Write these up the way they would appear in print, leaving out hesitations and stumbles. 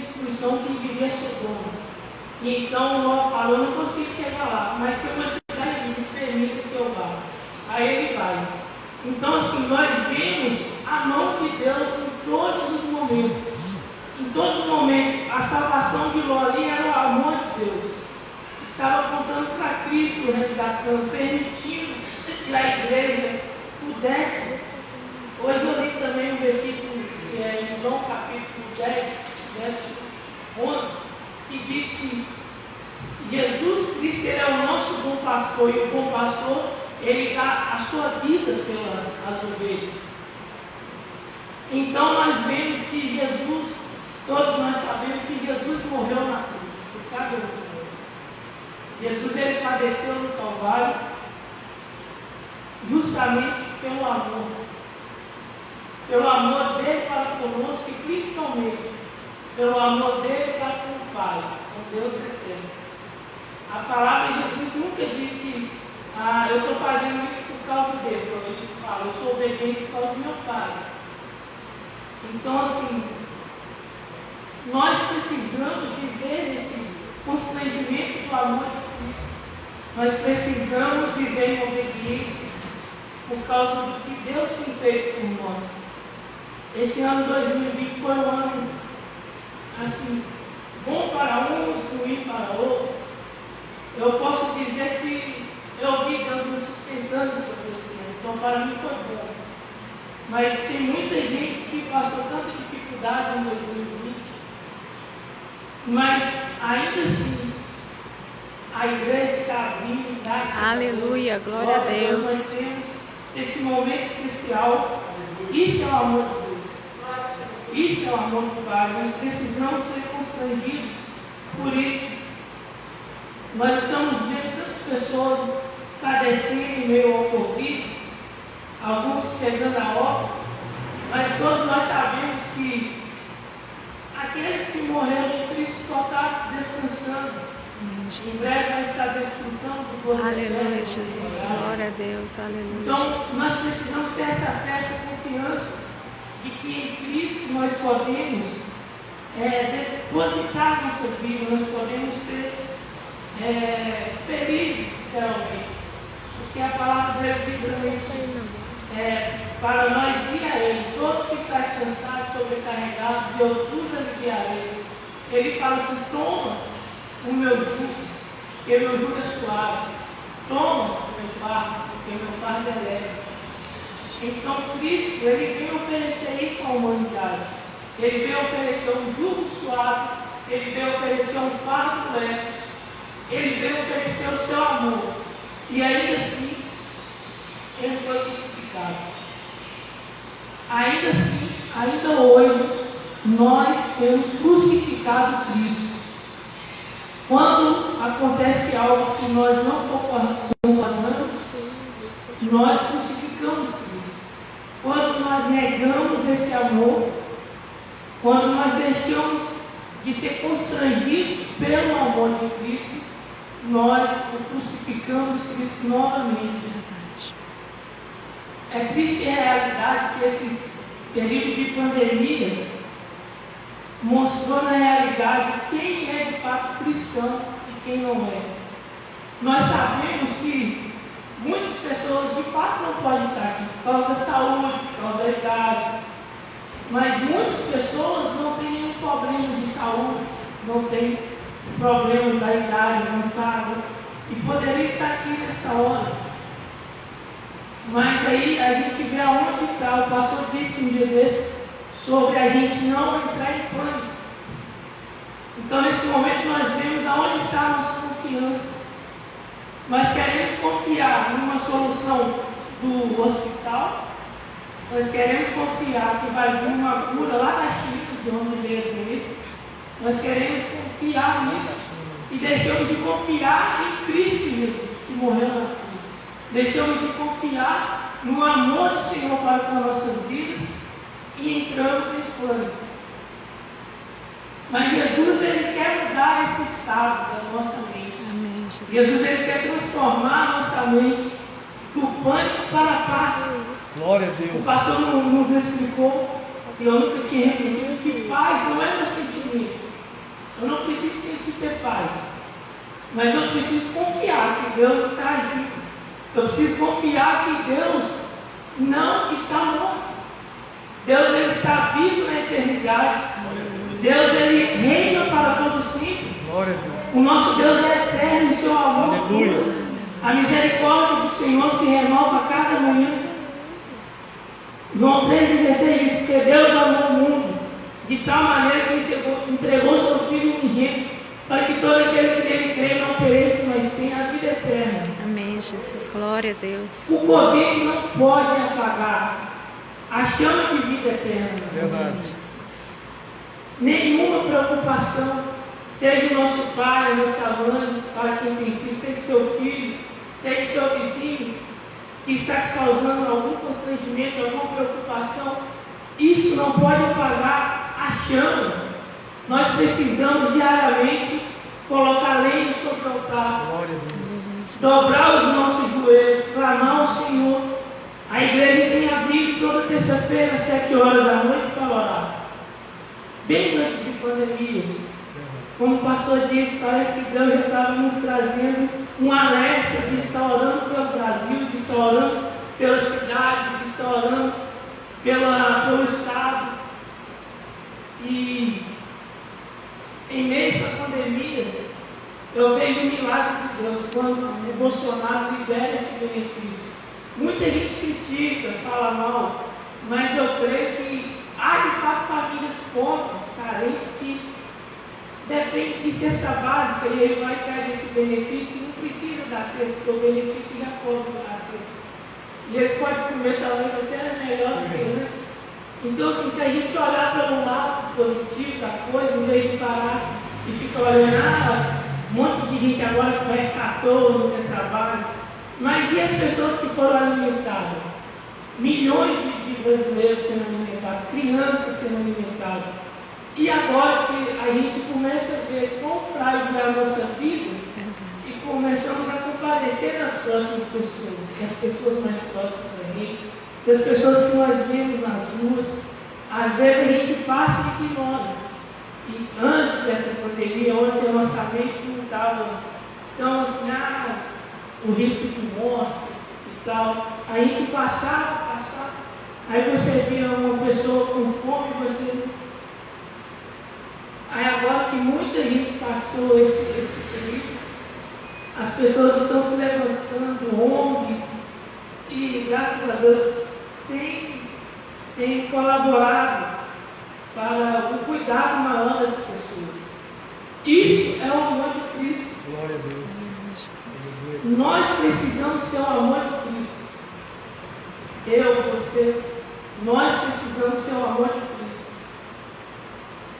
destruição que viria Sodoma. E então Ló falou, eu não consigo chegar lá, mas tem uma cidade que me permite que eu vá. Aí ele vai. Então assim, nós vemos a mão de Deus em todos os momentos. Em todos os momentos, a salvação de Ló ali era o amor de Deus. Estava apontando para Cristo, resgatando, permitindo que a igreja pudesse. Hoje eu li também um versículo em João capítulo 10, verso 11, que diz que Jesus Cristo ele é o nosso bom pastor, e o bom pastor ele dá a sua vida pelas ovelhas. Então nós vemos que Jesus, todos nós sabemos que Jesus morreu na cruz, por cada um de nós. Jesus ele padeceu no Calvário justamente pelo amor dele para conosco e principalmente pelo amor dele para com o Pai, com Deus eterno. A palavra de Jesus nunca diz que eu estou fazendo isso por causa dele. Ele fala, eu sou obediente por causa do meu Pai. Então assim, nós precisamos viver nesse constrangimento do amor de Cristo. Nós precisamos viver em obediência por causa do que Deus tem feito por nós. Esse ano 2020 foi um ano assim, bom para uns, ruim para outros. Eu posso dizer que eu vi Deus me sustentando sobre esse ano, então para mim foi bom. Mas tem muita gente que passou tanta dificuldade em 2020, mas ainda assim a igreja está abrindo, aleluia, glória a Deus. Nós temos esse momento especial. Isso é o amor de Deus. Isso é o amor do Pai. Nós precisamos ser constrangidos por isso. Nós estamos vendo tantas pessoas padecendo em meio ao Covid, alguns chegando a óbito, mas todos nós sabemos que aqueles que morreram em Cristo só estão descansando. Em breve vai estar desfrutando do gozo. Aleluia, Jesus, glória a Deus, aleluia. Então, Jesus. nós precisamos ter essa fé, essa confiança de que em Cristo nós podemos depositar nossa vida, nós podemos ser felizes, literalmente. Porque a palavra dele diz também para nós ir a Ele, todos que estão cansados, sobrecarregados, eu vos aliviarei. Ele fala assim, toma o meu jugo, porque meu jugo é suave. Toma o meu fardo, porque meu fardo é leve. Então Cristo, ele veio oferecer isso à humanidade. Ele veio oferecer um jugo suave, ele veio oferecer um fardo leve, ele veio oferecer o seu amor. E ainda assim, ele foi crucificado. Ainda assim, ainda hoje, nós temos crucificado Cristo. Quando acontece algo que nós não concordamos, nós crucificamos Cristo. Quando nós negamos esse amor, quando nós deixamos de ser constrangidos pelo amor de Cristo, nós crucificamos Cristo novamente. É triste a realidade que esse período de pandemia mostrou na realidade quem é de fato cristão e quem não é. Nós sabemos que muitas pessoas de fato não podem estar aqui por causa da saúde, por causa da idade, mas muitas pessoas não têm nenhum problema de saúde, não têm problema da idade avançada e poderia estar aqui nessa hora. Mas aí a gente vê aonde está. O pastor disse um dia desse sobre a gente não entrar em pânico. Então nesse momento nós vemos aonde está a nossa confiança. Nós queremos confiar numa solução do hospital, nós queremos confiar que vai vir uma cura lá da China, de onde veio a doença. Nós queremos confiar nisso e deixamos de confiar em Cristo Jesus, que morreu na cruz. Deixamos de confiar no amor do Senhor para com nossas vidas e entramos em pânico. Mas Jesus, ele quer mudar esse estado da nossa mente. Amém, Jesus. Jesus, ele quer transformar a nossa mente do pânico para a paz. Glória a Deus. O pastor nos explicou, e eu nunca tinha repetido, que paz não é um sentimento. Eu não preciso sentir ter paz. Mas eu preciso confiar que Deus está aí. Eu preciso confiar que Deus não está morto. Deus ele está vivo na eternidade. Deus ele reina para todos sempre. O nosso Deus é eterno em seu amor. Aleluia. A misericórdia do Senhor se renova a cada manhã. João 3,16 diz: porque Deus amou o mundo de tal maneira que entregou seu Filho unigênito, para que todo aquele que nele crê não pereça, mas tenha a vida eterna. Amém, Jesus. Glória a Deus. O Covid não pode apagar a chama de vida eterna. Verdade. Jesus. Nenhuma preocupação, seja o nosso pai, a nossa mãe, para quem tem filho, seja seu filho, seja seu vizinho, que está te causando algum constrangimento, alguma preocupação, isso não pode apagar a chama. Nós precisamos diariamente colocar lenha sobre o altar, Glória a Deus. dobrar os nossos joelhos, clamar ao Senhor. A igreja tem abrigo toda terça-feira, às 7 horas da noite, para orar. Bem antes de pandemia. Como o pastor disse, parece que Deus já estava nos trazendo um alerta de estar orando pelo Brasil, de estar orando pela cidade, de estar orando pelo Estado. E em meio a essa pandemia, eu vejo o milagre de Deus quando o Bolsonaro libera esse benefício. Muita gente critica, fala mal, mas eu creio que há de fato famílias pobres, carentes, que dependem de cesta básica e ele vai pegar esse benefício e não precisa da cesta, porque o benefício já cobre a cesta. E eles podem comer talvez até melhor do que antes. Então, assim, se a gente olhar pelo lado positivo da coisa, em vez de parar e ficar olhando, um monte de gente agora que vai ficar à toa, não tem trabalho. Mas e as pessoas que foram alimentadas? Milhões de brasileiros sendo alimentados, crianças sendo alimentadas. E agora que a gente começa a ver quão frágil é a nossa vida e começamos a compadecer das próximas pessoas, das pessoas mais próximas da gente, das pessoas que nós vemos nas ruas, às vezes a gente passa e ignora. E antes dessa pandemia, ontem a nossa mente não estava tão assim, o risco de morte e tal. A gente passava, aí você via uma pessoa com fome, você. Aí agora que muita gente passou esse período, as pessoas estão se levantando, ONGs, e graças a Deus tem colaborado para o cuidado maior das pessoas. Isso é o amor de Cristo. Glória a Deus. Nós precisamos ser o amor de Cristo. Eu, você, nós precisamos ser o amor de Cristo.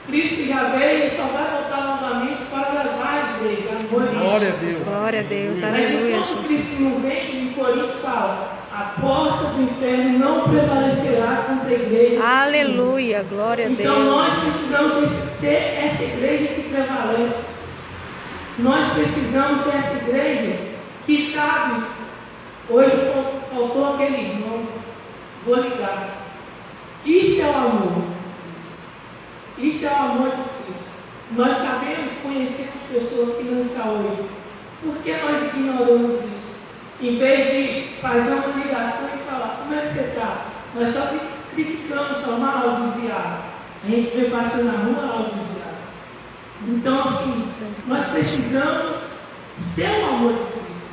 Cristo já veio e só vai voltar novamente para levar a igreja, a amor de Glória a Deus. Deus. Glória a Deus. Mas Aleluia, enquanto Cristo Jesus. não vem, em Coríntios fala, a porta do inferno não prevalecerá contra a igreja. Aleluia. Glória a Então nós Deus. precisamos ser essa igreja que prevalece. Nós precisamos ser essa igreja que sabe, hoje faltou aquele irmão, vou ligar. Isso é o amor de Cristo. Isso é o amor de Cristo. Nós sabemos, conhecemos pessoas que não estão hoje. Por que nós ignoramos isso? Em vez de fazer uma ligação e falar, como é que você está? Nós só criticamos, só mal desviado. A gente vê passando na rua, mal desviado. Então, assim, nós precisamos ser o amor de Cristo.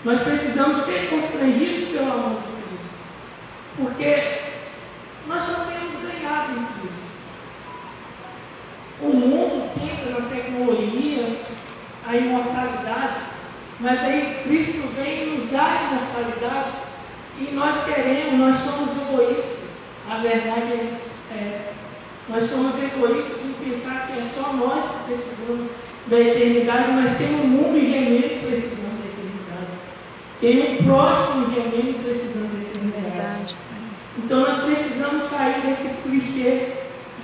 Nós precisamos ser constrangidos pelo amor de Cristo. Porque nós só temos ganhado em Cristo. O mundo tenta na tecnologia a imortalidade, mas aí Cristo vem e nos dá a imortalidade e nós queremos, nós somos egoístas. A verdade é essa. Nós somos egoístas em pensar que é só nós que precisamos da eternidade, mas tem um mundo gemendo precisando da eternidade. Tem um próximo gemendo precisando da eternidade. Verdade, Senhor. Então nós precisamos sair desse clichê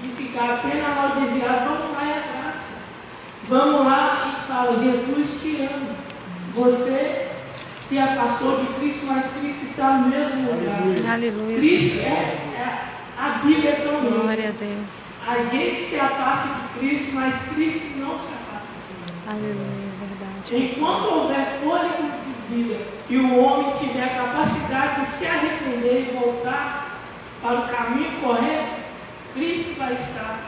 de ficar apenas lá desviado. Vamos lá e abraça. Vamos lá e fala, Jesus te ama. Você se afastou de Cristo, mas Cristo está no mesmo lugar. Aleluia, Cristo Jesus. é A Bíblia é tão linda. Glória a Deus. A gente se afasta de Cristo, mas Cristo não se afasta de nós. Aleluia, verdade. Enquanto houver fôlego de vida e o homem tiver a capacidade de se arrepender e voltar para o caminho correto, Cristo vai estar.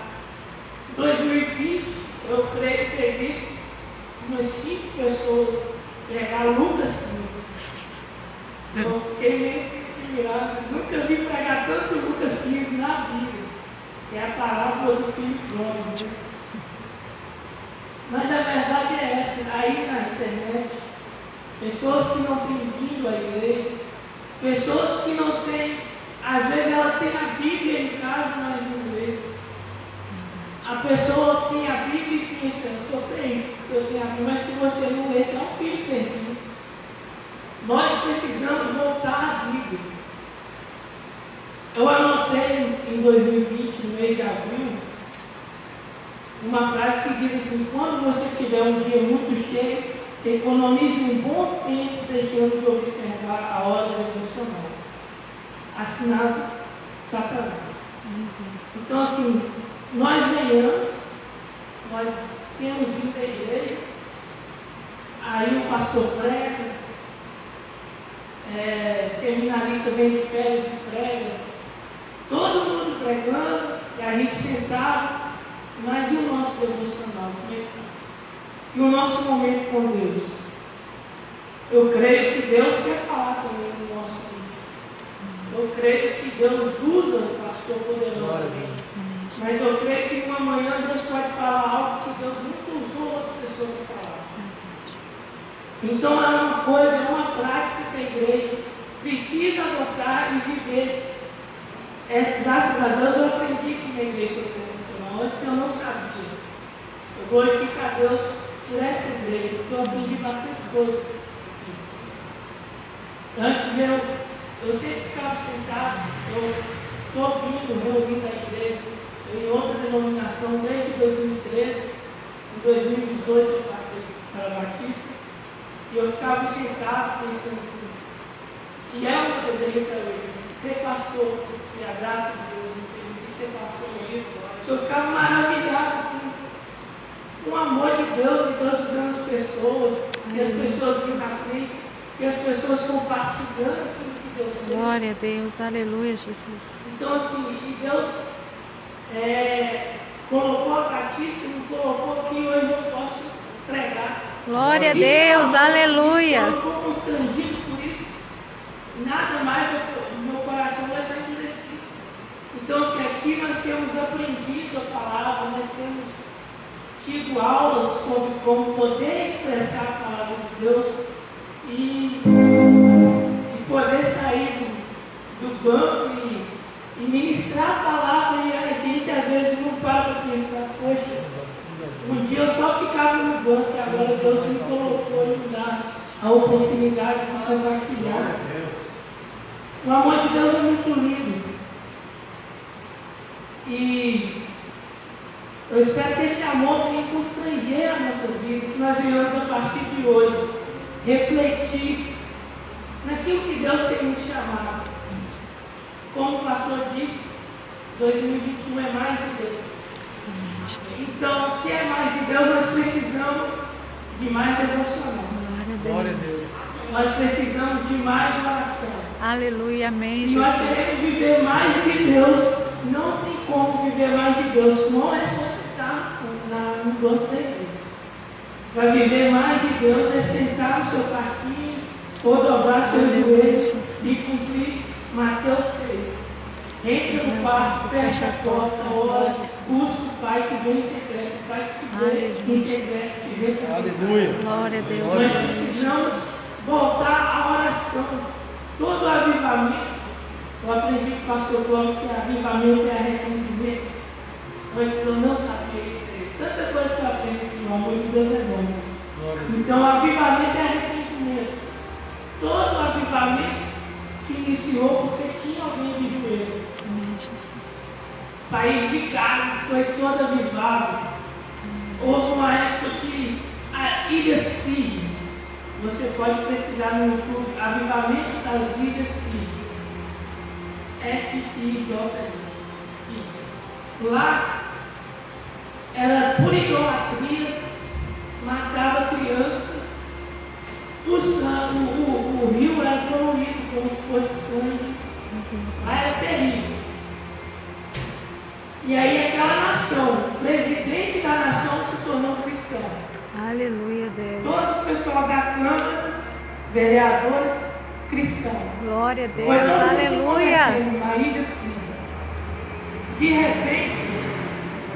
Em 2020, eu creio ter visto umas 5 pessoas pregar Lucas 15. Eu fiquei meio admirado. Nunca vi pregar tanto Lucas 15 na Bíblia. Que é a parábola do filho pródigo. Mas a verdade é essa. Aí na internet, pessoas que não têm vindo à igreja, pessoas que não têm, às vezes ela tem a Bíblia em casa, mas não lê. A pessoa tem a Bíblia e pensa, eu tenho a Bíblia, mas se você não lê, você é um filho perdido. Nós precisamos voltar à Bíblia. Eu anotei em 2020, no mês de abril, uma frase que diz assim: quando você tiver um dia muito cheio, economize um bom tempo deixando de observar a hora devocional. Assinado Satanás. Então assim, nós venhamos, nós temos vindo à igreja, aí o pastor prega, seminarista vem de férias e prega, todo mundo pregando, e a gente sentado, mas e o nosso devocional? Como é que está? E o nosso momento com Deus? Eu creio que Deus quer falar também no nosso vídeo. Eu creio que Deus usa o pastor poderosamente. Mas eu creio que uma manhã Deus pode falar algo que Deus nunca usou outra pessoa para falar. Então é uma coisa, é uma prática que a igreja precisa adotar e viver. Graças a Deus eu aprendi aqui na igreja sobre devocional. Antes eu não sabia. Eu glorifico a Deus por essa igreja, porque eu aprendi bastante coisa. Antes eu sempre ficava sentado, eu estou ouvindo, reunindo a igreja, eu em outra denominação desde 2013, em 2018 eu passei para a Batista, e eu ficava sentado pensando assim, e é uma desejo para mim, ser pastor, e a graça de Deus me permitir ser pastor mesmo, eu ficava maravilhado com o amor de Deus e Deus usando as pessoas, e as pessoas vindo na frente, e as pessoas compartilhando aquilo que Deus fez. Glória a Deus, aleluia, Jesus. Então assim, e Deus colocou a Batista e me colocou que hoje eu posso pregar. Glória a Deus, aleluia. Eu estou constrangido por isso. Nada mais, meu coração vai estar endurecido. Então, assim, aqui nós temos aprendido a palavra, nós temos tido aulas sobre como poder expressar a palavra de Deus e poder sair do banco e ministrar a palavra, e a gente às vezes não para para pensar, poxa, um dia eu só ficava no banco e agora Deus me colocou e me dá a oportunidade de compartilhar. O amor de Deus é muito lindo. E eu espero que esse amor venha constranger as nossas vidas, que nós venhamos a partir de hoje refletir naquilo que Deus tem nos chamado. Como o pastor disse, 2021 é mais de Deus. Então, se é mais de Deus, nós precisamos de mais devocional. Glória a Deus. Nós precisamos de mais oração. Aleluia, amém, Se nós queremos Jesus. viver mais de Deus, não tem como viver mais de Deus. Não é só sentar no banco da igreja. Para viver mais de Deus é sentar no seu parquinho, ou dobrar seus joelhos e cumprir Mateus 6. Entra no quarto, fecha a porta, ora, busca o Pai que vem em secreto, o Pai que vem em secreto, que vem para Aleluia. Glória a Deus, nós aleluia, precisamos Jesus. voltar à oração. Todo avivamento, eu aprendi com o pastor Clóvis que avivamento é arrependimento. Antes eu não sabia isso. Tanta coisa que eu aprendi que o amor de Deus é bom. Então, avivamento é arrependimento. Todo avivamento se iniciou porque tinha alguém de joelho. Amém, Jesus. O país de Gales foi todo avivado. Houve uma época que a Ilhas Fiji, você pode pesquisar no YouTube, Avivamento das Ilhas Fiji. FIJ. filhas. Lá era por idolatria, matava crianças, o rio era poluído como se fosse sangue. Lá era terrível. E aí aquela nação, o presidente da nação se tornou cristão. Aleluia, Deus. Todos os pessoal da Câmara, vereadores, cristãos. Glória a Deus. Foi todo mundo Aleluia. se convertendo, maridos, filhos. De repente,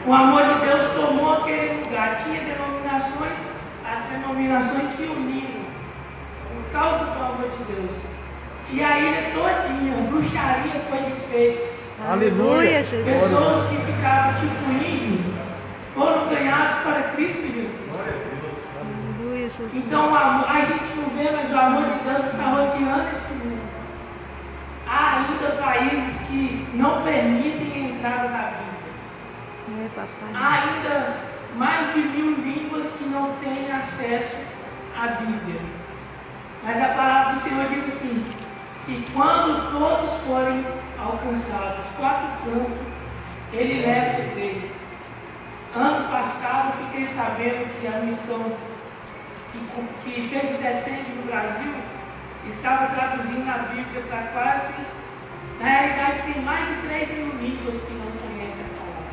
o amor de Deus tomou aquele lugar. Tinha denominações, as denominações se uniram por causa do amor de Deus. E a ilha todinha, bruxaria foi desfeita. Aleluia, Jesus. Pessoas que ficavam tipo índios foram ganhados para Cristo Jesus. Aleluia, Jesus. Então o amor, a gente não vê, mas o amor de Deus está rodeando esse mundo. Há ainda países que não permitem a entrada da Bíblia. É, papai. Há ainda mais de 1000 línguas que não têm acesso à Bíblia. Mas a palavra do Senhor diz assim, que quando todos forem alcançados, 4 cantos, Ele leva a igreja. Ano passado, fiquei sabendo que a missão que fez o descende no Brasil estava traduzindo a Bíblia para quase, na realidade tem mais de 3.000 línguas que não conhecem a palavra.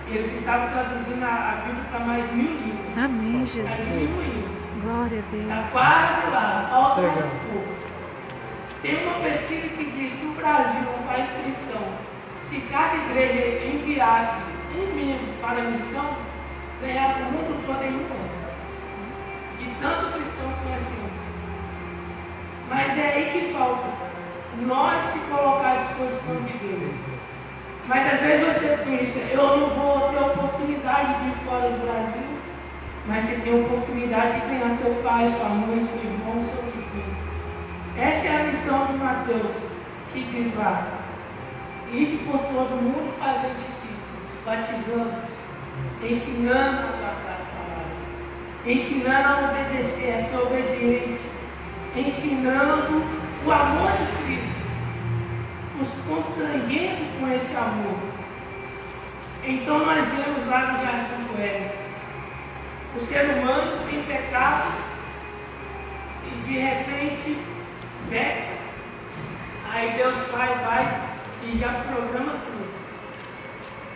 Eles estavam traduzindo a Bíblia para mais 1000 línguas. Amém, Está Jesus. diminuindo. Glória a Está Deus. quase lá, falta um pouco. Tem uma pesquisa que diz que o Brasil, um país cristão, se cada igreja enviasse um membro para a missão, ganhava o mundo todo em um ano. De tanto cristão que nós temos. Mas é aí que falta. Nós se colocar à disposição de Deus. Mas às vezes você pensa, eu não vou ter oportunidade de ir fora do Brasil, mas você tem a oportunidade de ganhar seu pai, sua mãe, seu irmão, seu vizinho. Essa é a missão de Mateus, que diz lá, ir por todo mundo fazer discípulos, batizando, ensinando a guardar a palavra, ensinando a obedecer, a ser obediente, ensinando o amor de Cristo, nos constrangendo com esse amor. Então nós vemos lá no Jardim do Éden, o ser humano sem pecado, e de repente peca, aí Deus Pai vai e já programa tudo.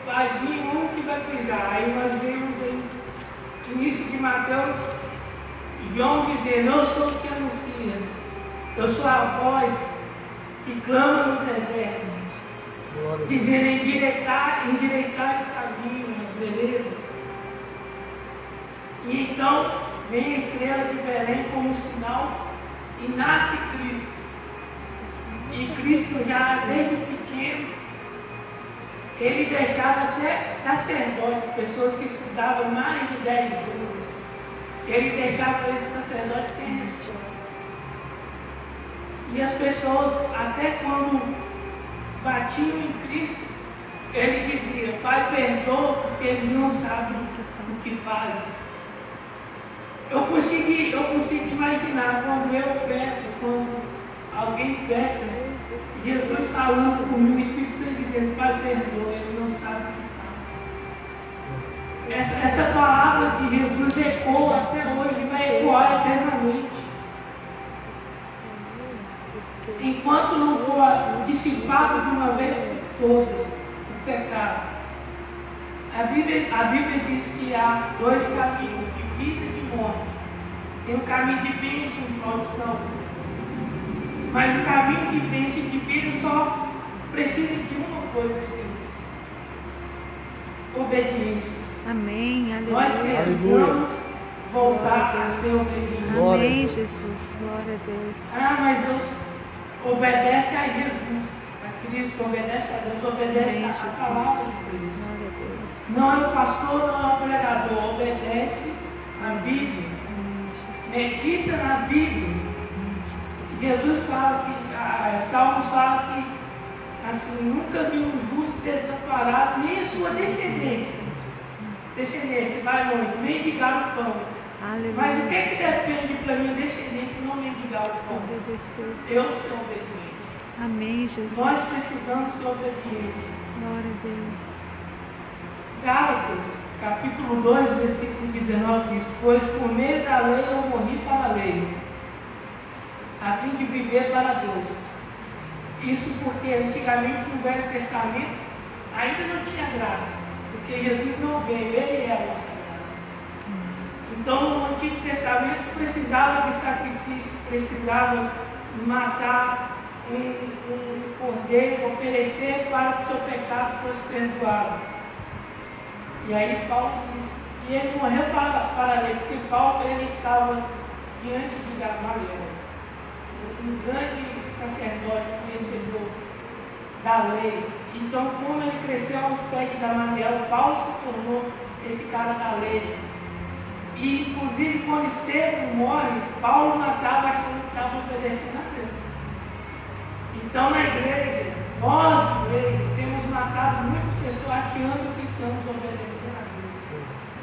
Vai vir um que vai pisar. Aí nós vemos em início de Mateus, João dizer, eu sou o que anuncia, eu sou a voz que clama no deserto, dizendo endireitar o caminho, as veredas. E então vem a estrela de Belém como sinal e nasce Cristo. E Cristo já desde pequeno, ele deixava até sacerdotes, pessoas que estudavam mais de 10 anos, ele deixava esses sacerdotes sem resposta. E as pessoas, até quando batiam em Cristo, ele dizia, Pai, perdoa, porque eles não sabem o que fazem. Eu consigo imaginar quando alguém peca, Jesus falando comigo, o Espírito Santo dizendo, Pai, perdoa, ele não sabe o que faz. Essa palavra de Jesus ecoa até hoje, vai ecoar eternamente. Enquanto não for dissipado de uma vez por todas o pecado. A Bíblia diz que há 2 caminhos, de vida e de morte. Tem o caminho de bênção e maldição. Mas o caminho de bênção e de vida só precisa de uma coisa simples: obediência. Amém. Aleluia. Nós precisamos voltar a ser obedientes. Amém, Jesus. Glória a Deus. Mas eu obedece a Jesus, a Cristo, obedece a Deus, obedece Amém, a Jesus. palavra de Deus. Glória a Deus. Não é o pastor, não é o pregador, obedece a Bíblia, Amém, Jesus. medita na Bíblia. Amém, Jesus. Jesus fala que, Salmos fala que, assim, nunca vi um justo desamparado, nem a sua descendência vai longe, mendigar o pão. Aleluia. Mas o que Jesus. depende para minha descendência não mendigar o pão? Obedecer. Eu sou obediente. Amém, Jesus. Nós precisamos ser obedientes. Glória a Deus. Gálatas, capítulo 2, versículo 19 diz: pois por meio da lei eu morri para a lei, a fim de viver para Deus. Isso porque antigamente no Velho Testamento ainda não tinha graça, porque Jesus não veio, Ele é a nossa graça. Então no Antigo Testamento precisava de sacrifício, precisava matar um cordeiro, oferecer para que seu pecado fosse perdoado. E aí Paulo diz que ele morreu para a lei, porque Paulo ele estava diante de Gamaliel, um grande sacerdote, conhecedor da lei. Então, como ele cresceu aos pés de Gamaliel, Paulo se tornou esse cara da lei. E, inclusive, quando Estevão morre, Paulo matava achando que estava obedecendo a Deus. Então, na igreja, nós, igreja, temos matado muitas pessoas achando que estamos obedecendo a Deus.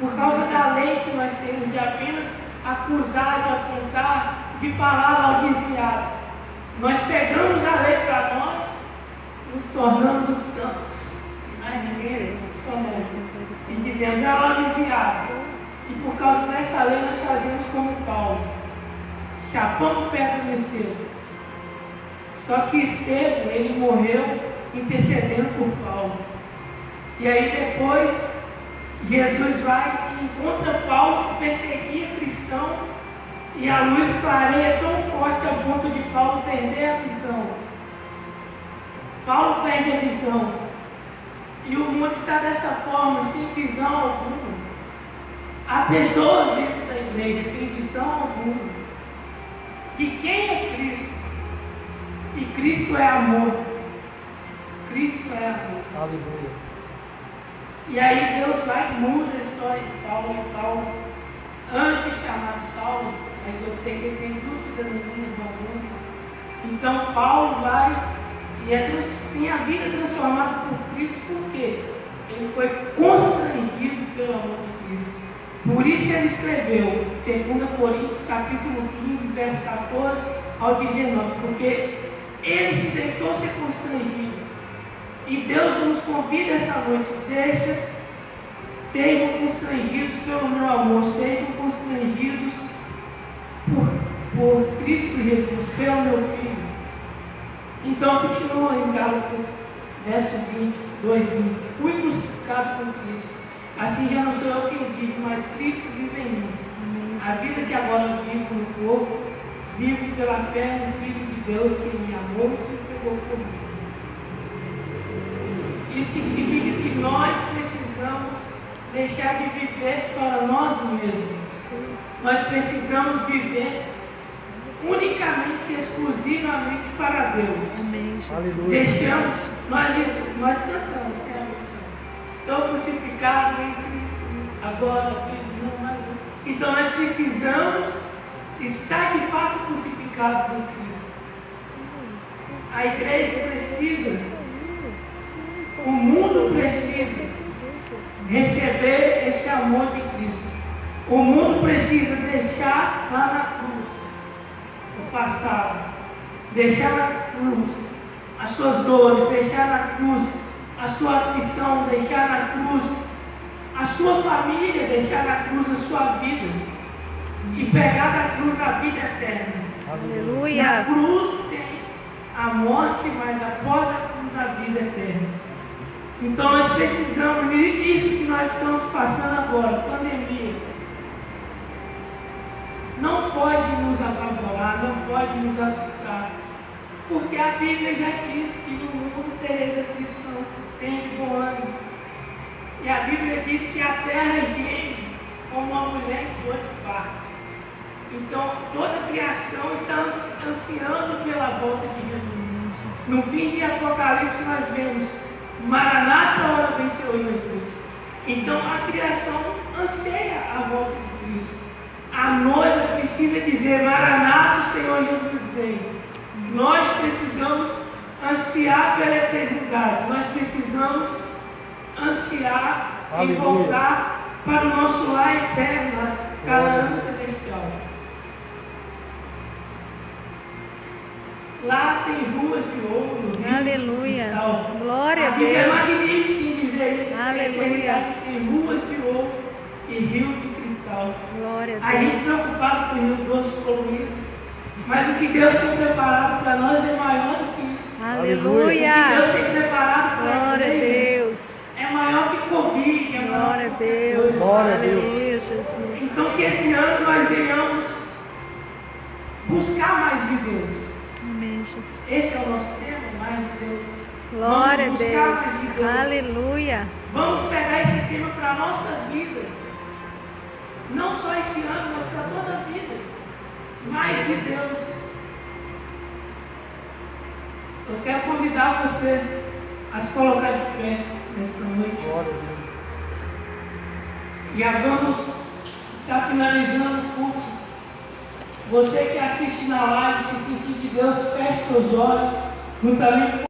Por causa da lei que nós temos de apenas acusar, de apontar, de falar ao desviado. Nós pegamos a lei para nós, nos tornamos os santos. Mais ninguém somos. E dizemos, ela é desviado. E por causa dessa lei nós fazemos como Paulo. Chapamos pedra no Estevão. Só que Estevão, ele morreu intercedendo por Paulo. E aí depois, Jesus vai e encontra Paulo que perseguia cristão, e a luz clareia tão forte a ponto de Paulo perder a visão. Paulo perde a visão. E o mundo está dessa forma, sem visão alguma. Há pessoas dentro da igreja sem visão alguma de quem é Cristo. E Cristo é amor. Cristo é amor. Aleluia. E aí Deus vai e muda a história de Paulo. E Paulo, antes chamado Saulo, mas eu sei que ele tem 2 cidadanias no mundo. Então Paulo vai e tem a vida transformada por Cristo. Por quê? Ele foi constrangido pelo amor de Cristo. Por isso ele escreveu 2 Coríntios capítulo 15, verso 14 ao 19, porque ele se deixou ser constrangido. E Deus nos convida essa noite, sejam constrangidos pelo meu amor, sejam constrangidos por Cristo Jesus, pelo meu Filho. Então continua em Gálatas, verso 20, 2:20. Fui crucificado com Cristo. Assim já não sou eu quem vive, mas Cristo vive em mim. A vida que agora vivo no corpo, vivo pela fé no Filho de Deus que me amou e se entregou por mim. Isso significa que nós precisamos deixar de viver para nós mesmos. Nós precisamos viver unicamente, exclusivamente para Deus. Amém, Jesus. Deixamos, nós cantamos, estou crucificado em Cristo, agora não mais. Então nós precisamos estar de fato crucificados em Cristo. A igreja precisa, o mundo precisa receber esse amor de Cristo. O mundo precisa deixar lá na cruz o passado, deixar na cruz as suas dores, deixar na cruz a sua aflição, deixar na cruz a sua família, deixar na cruz a sua vida e pegar na cruz a vida eterna. Aleluia. Na cruz tem a morte, mas após a cruz a vida eterna. Então nós precisamos, isso que nós estamos passando agora, pandemia, não pode nos apavorar, não pode nos assustar, porque a Bíblia já diz que no mundo tereis aflição, tem de bom ânimo. E a Bíblia diz que a terra geme como uma mulher em dor de parto. Então toda a criação está ansiando pela volta de Jesus. No fim de Apocalipse nós vemos Maranata, hora vem Senhor Jesus. Então a criação anseia a volta de Cristo. A noiva precisa dizer: Maranata, o Senhor Jesus vem. Nós precisamos ansiar pela eternidade. Nós precisamos ansiar e voltar para o nosso lar eterno, a Canaã celestial. Lá tem ruas de ouro. Aleluia. Cristal. Glória a Bíblia é Deus. magnífica. eternidade tem ruas de ouro e rio de cristal. Glória a A gente Deus. preocupado com o rio doce poluído, mas o que Deus tem preparado para nós é maior do que isso. O que Aleluia. Deus tem preparado para Glória a a igreja Deus. é maior que Covid, é maior Glória a que Deus. coisa. Glória a Deus. Aleluia, Jesus. Então que esse ano nós venhamos buscar mais de Deus. Amém, Jesus. Esse é o nosso tema, mais de Deus. Glória a Vamos buscar Deus. mais de Deus. Aleluia. Vamos pegar esse tema para a nossa vida. Não só esse ano, mas para toda a vida. Mais de Deus. Eu quero convidar você a se colocar de pé nesta noite. Glória a Deus. Já vamos estar finalizando o culto. Você que assiste na live, se sentir de Deus, feche seus olhos, juntamente com